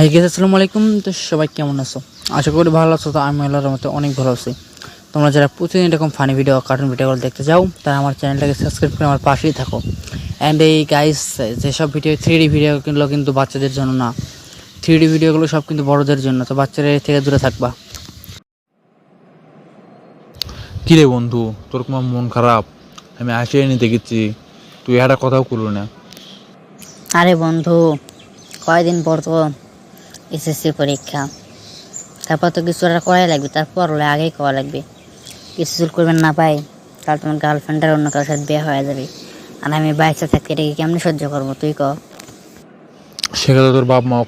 Hi guys, আসসালামু আলাইকুম। তো সবাই কেমন আছো? আশা করি ভালো আছো। তো আমি আল্লাহর রহমতে অনেক ভালো আছি। তোমরা যারা প্রতিদিন এরকম ফানি ভিডিও, কার্টুন ভিডিওগুলো দেখতে যাও, তারা আমার চ্যানেলটাকে সাবস্ক্রাইব করে আমার পাশেই থাকো। অ্যান্ড এই গাইস, যেসব ভিডিও 3D ভিডিওগুলো কিন্তু বাচ্চাদের জন্য না, 3D ভিডিওগুলো সব কিন্তু বড়দের জন্য। তো বাচ্চারা এর থেকে দূরে থাকবা। কিরে বন্ধু, তোর কোনো মন খারাপ? আমি আসিয়ে নিতে গেছি, তুই একটা কথাও করলি না। আরে বন্ধু, কয়দিন পর তো এসএসসি পরীক্ষা, তারপর তো কিছু একটা করাই লাগবে। তারপর হলে আগেই করা লাগবে। কিছু চুল করবেন না পাই, তাহলে তোমার গার্লফ্রেন্ডের অন্য কারোর সাথে বিয়ে হয়ে যাবে। আর আমি বাইসে থাকতে এটাকে কেমনি সহ্য করবো তুই ক? সেক্ষেত্রে তোর বাপ মা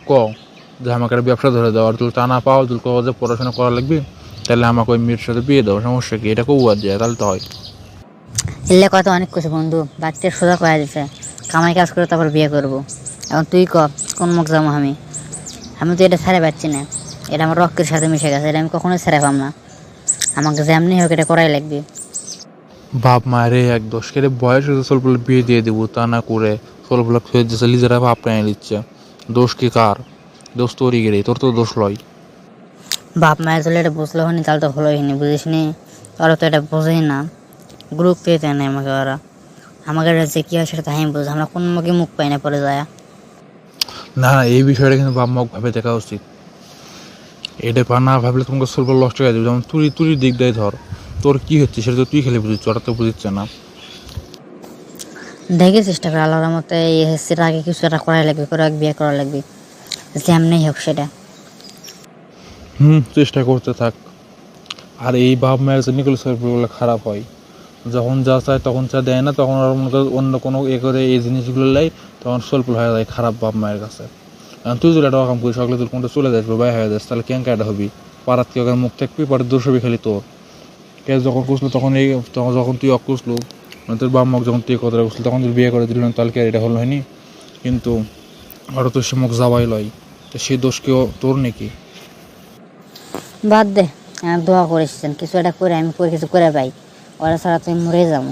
যে আমাকে একটা ব্যবসা ধরে দাও, আর তুই তা না পাও, তুই কও যে পড়াশোনা করা লাগবে, তাহলে আমাকে ওই মেয়ের সাথে বিয়ে দাও, সমস্যা কি? এটা কেউ বাদ যায়, তাহলে তো হয়। এলে কথা অনেক কিছু বন্ধু, বাচ্চার সোজা করা দিছে কামাই কাজ করে তারপর বিয়ে করবো। এখন তুই ক, কোন মুখ যাবো আমি? আমি তো এটা ছেড়ে পাচ্ছি না। এটা আমার রক্তের সাথে মিশে গেছে, এটা আমি কখনোই ছেড়ে পাম না। আমাকে যেমনি হোক এটা করাই লাগবে। বাপ মায়ের এক দোষ কেটে বয়স হয়েছে, সোলপুলে বিয়ে দিয়ে দেবো, তা না করে সোলপুলা খুঁজে দিচ্ছে, নিজেরা ভাব প্রাণে দিচ্ছে। দোষ কি কার? দোষ তোরই গেলে, তোর তো দোষ লয়। বাপ মায়ের চলে এটা বুঝলো হয়নি, তাহলে তো হলোই নি, বুঝিস নি? ওরা তো এটা বোঝেই না, গ্রুপ পেতে নেই আমাকে ওরা। আমাকে যে কী হয় সেটা তো আমি বুঝি, আমরা কোন মুখে মুখ পাই না পরে যায়। না না, এই বিষয়টা কিন্তু বাপ মাকে ভাবে দেখা উচিত। এটা না ভাবলে তোমাকে সোলপুল নষ্ট হয়ে যাবে। যেমন তুই তুই দিক দিয়ে ধর, তোর কি হচ্ছে সেটা তো তুই খেলে বুঝিস, ওরা তো বুঝিচ্ছে না। দেখে চেষ্টা করে আল্লাহর মতে এই এসএসসির আগে কিছু একটা করাই লাগবে, করে বিয়ে করা লাগবে, যেমনি হোক সেটা। চেষ্টা করতে থাক। আর এই বাপ মায়ের জন্য এগুলো সবগুলো খারাপ হয়। যখন যা চায় তখন চা দেয় না, তখন ওরা মনে করে অন্য কোনো এ করে এই জিনিসগুলো লাই, তখন সল্পল হয়ে যায় খারাপ বাপ মায়ের কাছে। কারণ তুই যদি একটা কাম করিস, সকালে তোর কোনটা চলে যাস বা ব্যয় হয়ে যাস, তাহলে ক্যাঙ্কাটা হবি, পাড়াত কেউ মুখ থাকবি, পরে দোষ হবি খালি তোর। কে যখন কুসলো তখন যখন তুই অকুসলো, মানে তোর বাপ মাকে যখন তুই কথাটা কুসলো, তখন তুই বিয়ে করে দিল না, তাহলে কি আর এটা হলো হয়নি? কিন্তু আরও তো সে মুখ যাওয়াই লয়, তো সেই দোষ কেউ তোর নাকি? বাদ দে, দোয়া করিস কিছু একটা করে আমি করে কিছু করে পাই, ওরা ছাড়া তুই মরে যাবো।